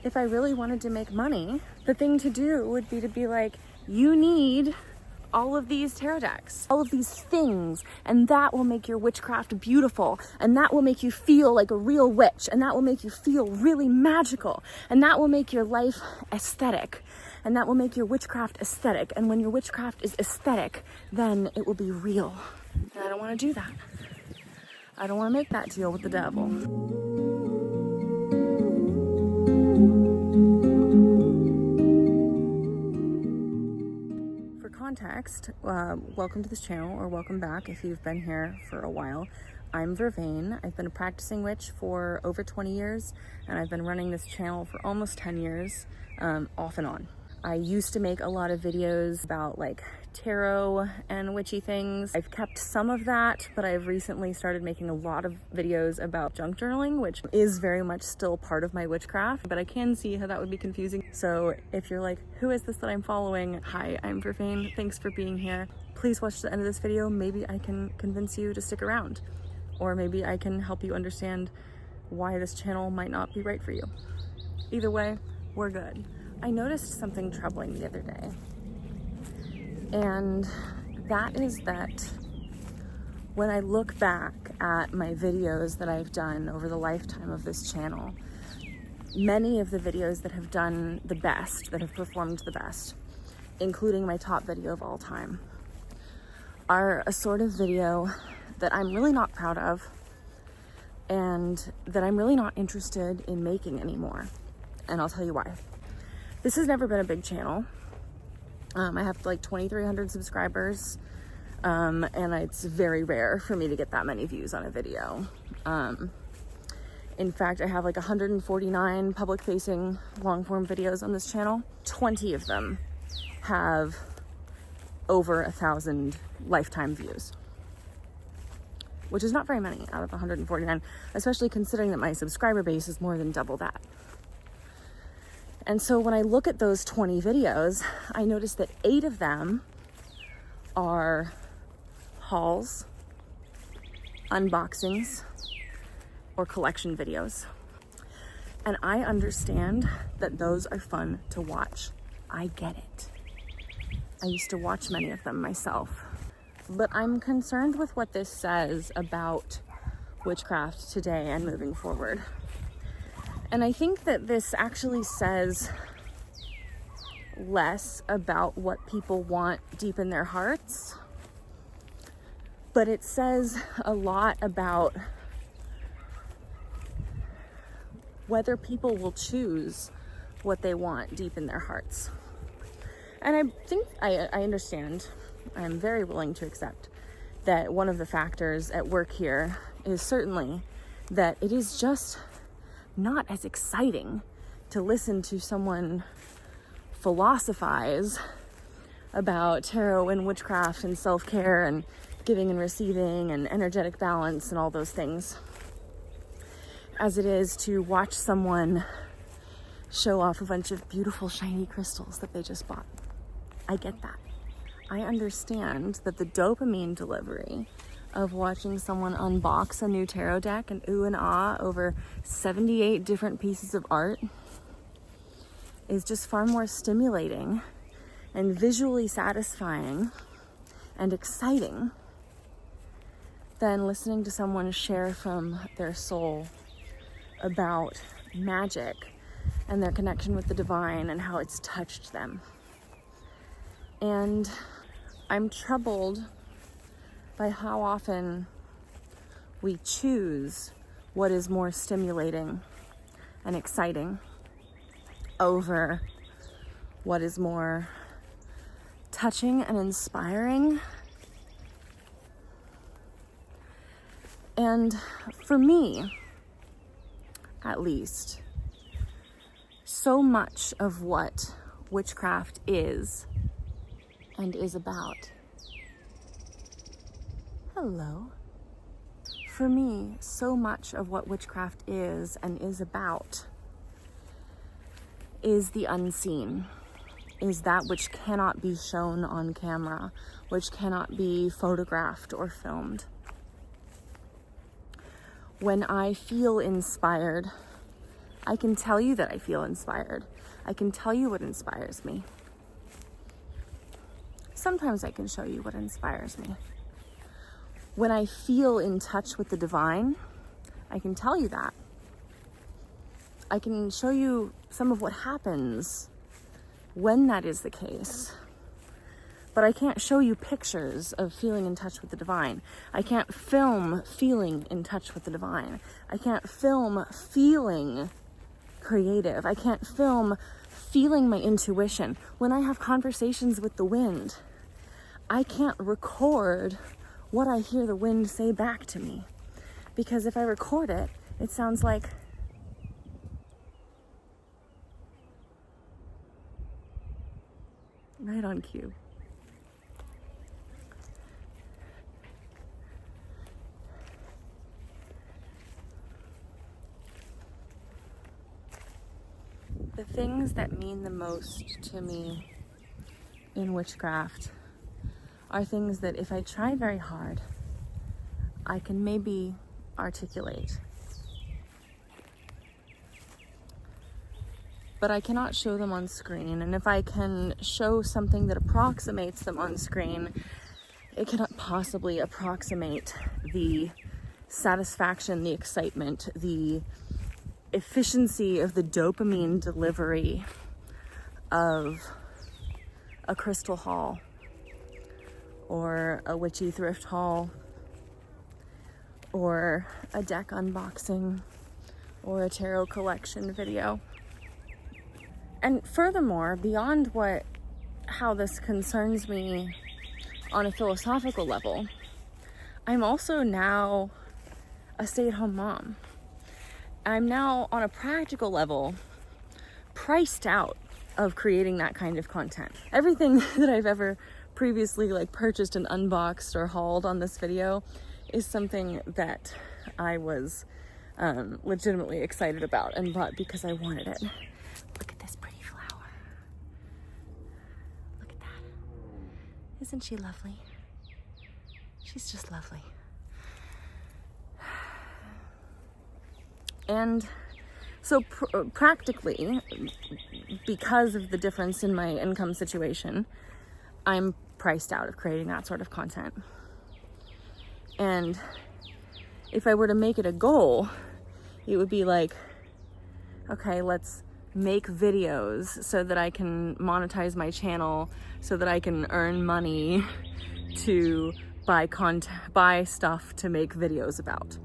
if I really wanted to make money, the thing to do would be to be like, you need all of these tarot decks, all of these things, and that will make your witchcraft beautiful, and that will make you feel like a real witch, and that will make you feel really magical, and that will make your life aesthetic, and that will make your witchcraft aesthetic, and when your witchcraft is aesthetic, then it will be real. And I don't want to do that. I don't want to make that deal with the devil. Context, welcome to this channel, or welcome back if you've been here for a while. I'm Vervain. I've been a practicing witch for over 20 years, and I've been running this channel for almost 10 years, off and on. I used to make a lot of videos about like tarot and witchy things. I've kept some of that, but I've recently started making a lot of videos about junk journaling, which is very much still part of my witchcraft, but I can see how that would be confusing. So if you're like, who is this that I'm following? Hi, I'm Vervain. Thanks for being here. Please watch the end of this video. Maybe I can convince you to stick around, or maybe I can help you understand why this channel might not be right for you. Either way, we're good. I noticed something troubling the other day, and that is that when I look back at my videos that I've done over the lifetime of this channel, many of the videos that have done the best, that have performed the best, including my top video of all time, are a sort of video that I'm really not proud of and that I'm really not interested in making anymore. And I'll tell you why. This has never been a big channel. I have like 2,300 subscribers, and it's very rare for me to get that many views on a video. In fact, I have like 149 public-facing long-form videos on this channel. 20 of them have over 1,000 lifetime views, which is not very many out of 149, especially considering that my subscriber base is more than double that. And so when I look at those 20 videos, I notice that 8 of them are hauls, unboxings, or collection videos. And I understand that those are fun to watch. I get it. I used to watch many of them myself. But I'm concerned with what this says about witchcraft today and moving forward. And I think that this actually says less about what people want deep in their hearts, but it says a lot about whether people will choose what they want deep in their hearts. And I think I understand, I'm very willing to accept that one of the factors at work here is certainly that it is just not as exciting to listen to someone philosophize about tarot and witchcraft and self-care and giving and receiving and energetic balance and all those things as it is to watch someone show off a bunch of beautiful shiny crystals that they just bought. I get that. I understand that the dopamine delivery of watching someone unbox a new tarot deck and ooh and ah over 78 different pieces of art is just far more stimulating and visually satisfying and exciting than listening to someone share from their soul about magic and their connection with the divine and how it's touched them. And I'm troubled by how often we choose what is more stimulating and exciting over what is more touching and inspiring. And for me, at least, so much of what witchcraft is and is about. Hello. For me, so much of what witchcraft is and is about is the unseen, is that which cannot be shown on camera, which cannot be photographed or filmed. When I feel inspired, I can tell you that I feel inspired. I can tell you what inspires me. Sometimes I can show you what inspires me. When I feel in touch with the divine, I can tell you that. I can show you some of what happens when that is the case. But I can't show you pictures of feeling in touch with the divine. I can't film feeling in touch with the divine. I can't film feeling creative. I can't film feeling my intuition. When I have conversations with the wind, I can't record what I hear the wind say back to me. Because if I record it, it sounds like right on cue. The things that mean the most to me in witchcraft are things that if I try very hard, I can maybe articulate. But I cannot show them on screen. And if I can show something that approximates them on screen, it cannot possibly approximate the satisfaction, the excitement, the efficiency of the dopamine delivery of a crystal haul or a witchy thrift haul or a deck unboxing or a tarot collection video. And furthermore, beyond how this concerns me on a philosophical level, I'm also now a stay-at-home mom. I'm now on a practical level priced out of creating that kind of content. Everything that I've ever previously purchased and unboxed or hauled on this video is something that I was legitimately excited about and bought because I wanted it. Look at this pretty flower. Look at that. Isn't she lovely? She's just lovely. And so practically, because of the difference in my income situation, I'm priced out of creating that sort of content. And if I were to make it a goal, it would be okay, let's make videos so that I can monetize my channel, so that I can earn money to buy stuff to make videos about.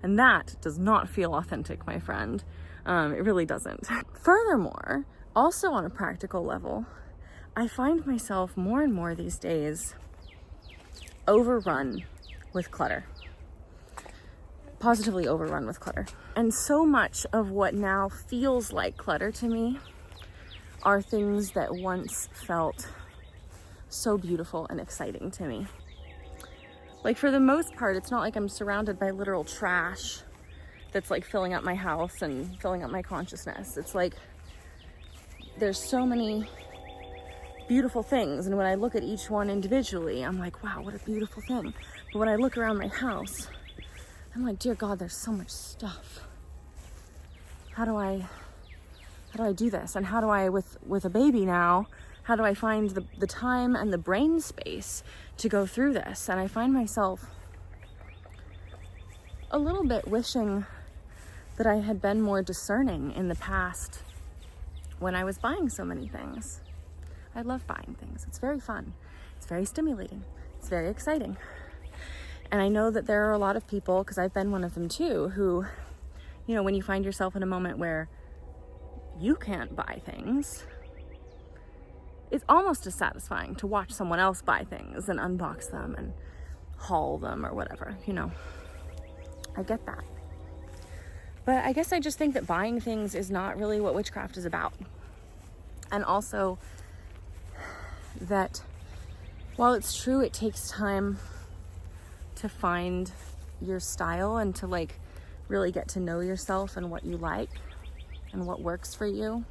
And that does not feel authentic, my friend. It really doesn't. Furthermore, also on a practical level, I find myself more and more these days overrun with clutter. Positively overrun with clutter. And so much of what now feels like clutter to me are things that once felt so beautiful and exciting to me. For the most part, it's not like I'm surrounded by literal trash that's filling up my house and filling up my consciousness. It's there's so many beautiful things, and when I look at each one individually, I'm wow, what a beautiful thing. But when I look around my house, I'm dear God, there's so much stuff. How do I do this? And how do I, with a baby now, how do I find the time and the brain space to go through this? And I find myself a little bit wishing that I had been more discerning in the past when I was buying so many things. I love buying things. It's very fun. It's very stimulating. It's very exciting. And I know that there are a lot of people, because I've been one of them too, who, when you find yourself in a moment where you can't buy things, it's almost as satisfying to watch someone else buy things and unbox them and haul them or whatever, I get that. But I guess I just think that buying things is not really what witchcraft is about. And also that while it's true it takes time to find your style and to really get to know yourself and what you like and what works for you,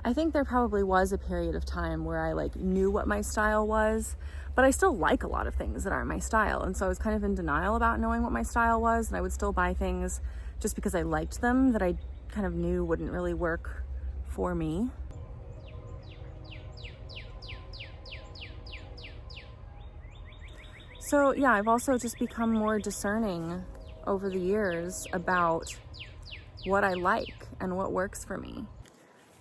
I think there probably was a period of time where I like knew what my style was, but I still like a lot of things that aren't my style. And so I was kind of in denial about knowing what my style was, and I would still buy things just because I liked them that I kind of knew wouldn't really work for me. So yeah, I've also just become more discerning over the years about what I like and what works for me.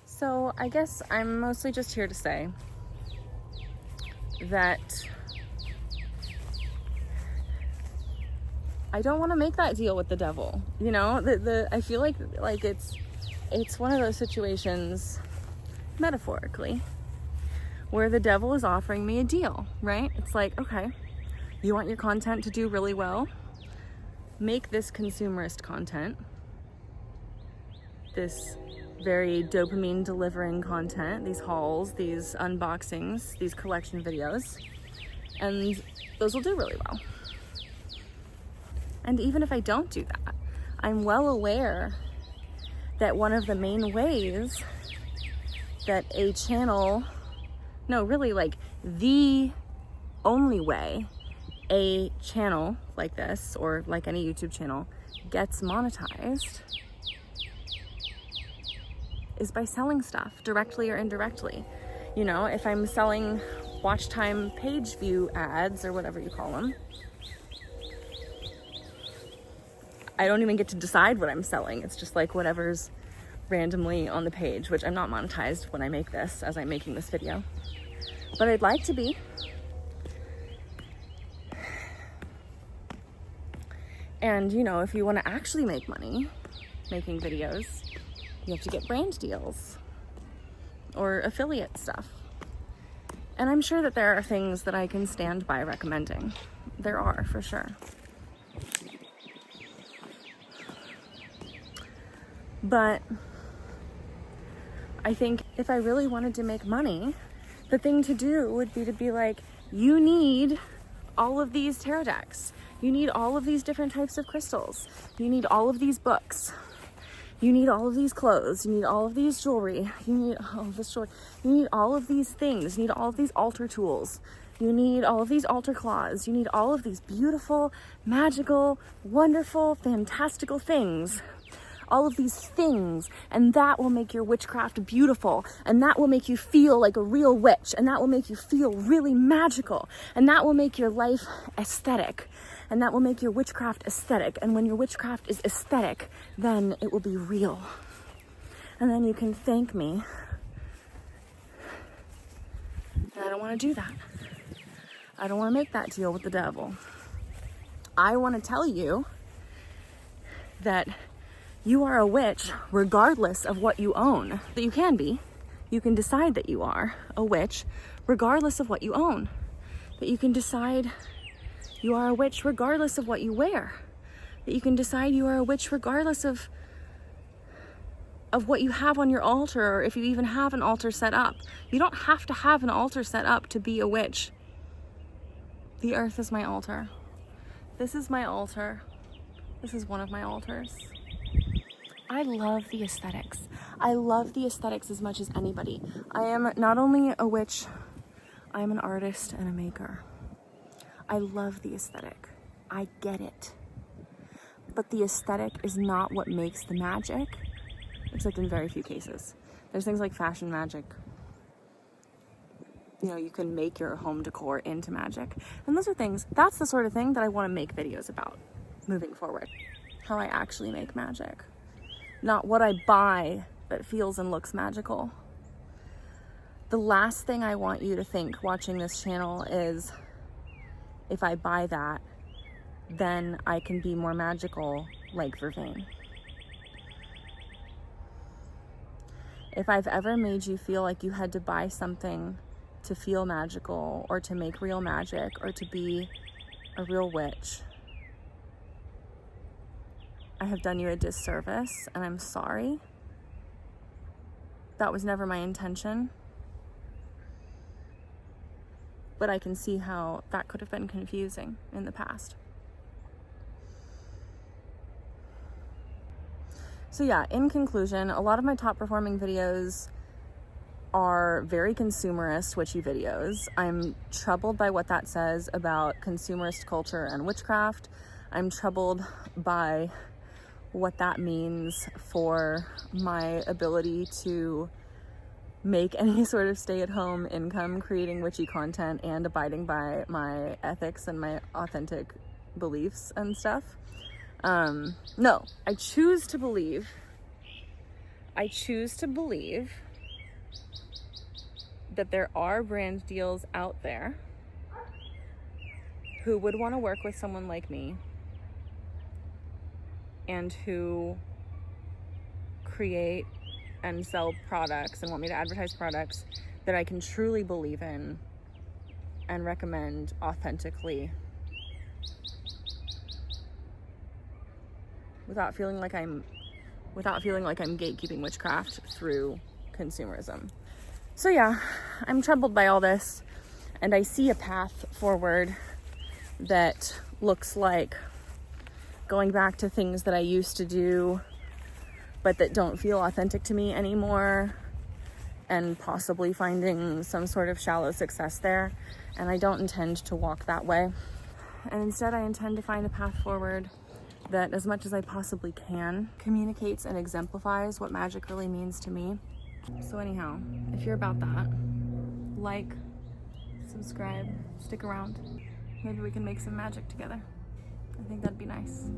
So I guess I'm mostly just here to say that I don't want to make that deal with the devil. You know, I feel like it's one of those situations, metaphorically, where the devil is offering me a deal, right? It's like, okay, you want your content to do really well? Make this consumerist content, this very dopamine delivering content, these hauls, these unboxings, these collection videos, and those will do really well. And even if I don't do that, I'm well aware that one of the main ways that a channel, no, really like the only way a channel like this, or like any YouTube channel, gets monetized is by selling stuff directly or indirectly. You know, if I'm selling watch time page view ads or whatever you call them, I don't even get to decide what I'm selling. It's just like whatever's randomly on the page, which I'm not monetized when I make this, as I'm making this video, but I'd like to be. And you know, if you want to actually make money making videos, you have to get brand deals or affiliate stuff. And I'm sure that there are things that I can stand by recommending. There are, for sure. But I think if I really wanted to make money, the thing to do would be to be like, you need all of these tarot decks. You need all of these different types of crystals. You need all of these books. You need all of these clothes. You need all of these jewelry. You need all of this jewelry. You need all of these things. You need all of these altar tools. You need all of these altar claws. You need all of these beautiful, magical, wonderful, fantastical things. All of these things, and that will make your witchcraft beautiful, and that will make you feel like a real witch, and that will make you feel really magical, and that will make your life aesthetic, and that will make your witchcraft aesthetic. And when your witchcraft is aesthetic, then it will be real, and then you can thank me. And I don't want to do that. I don't want to make that deal with the devil. I want to tell you that you are a witch regardless of what you own. That you can be. You can decide that you are a witch regardless of what you own. That you can decide you are a witch regardless of what you wear. That you can decide you are a witch regardless of what you have on your altar, or if you even have an altar set up. You don't have to have an altar set up to be a witch. The earth is my altar. This is my altar. This is one of my altars. I love the aesthetics. I love the aesthetics as much as anybody. I am not only a witch, I am an artist and a maker. I love the aesthetic. I get it. But the aesthetic is not what makes the magic, except in very few cases. There's things like fashion magic. You know, you can make your home decor into magic. And those are things, that's the sort of thing that I want to make videos about moving forward. How I actually make magic. Not what I buy that feels and looks magical. The last thing I want you to think watching this channel is, if I buy that, then I can be more magical like Vervain. If I've ever made you feel like you had to buy something to feel magical, or to make real magic, or to be a real witch, I have done you a disservice, and I'm sorry. That was never my intention. But I can see how that could have been confusing in the past. So yeah, in conclusion, a lot of my top performing videos are very consumerist witchy videos. I'm troubled by what that says about consumerist culture and witchcraft. I'm troubled by what that means for my ability to make any sort of stay-at-home income creating witchy content and abiding by my ethics and my authentic beliefs and stuff. No, I choose to believe that there are brand deals out there who would want to work with someone like me and who create and sell products and want me to advertise products that I can truly believe in and recommend authentically without feeling like I'm gatekeeping witchcraft through consumerism. So yeah, I'm troubled by all this, and I see a path forward that looks like going back to things that I used to do but that don't feel authentic to me anymore, and possibly finding some sort of shallow success there. And I don't intend to walk that way. And instead I intend to find a path forward that, as much as I possibly can, communicates and exemplifies what magic really means to me. So anyhow, if you're about that, like, subscribe, stick around. Maybe we can make some magic together. I think that'd be nice.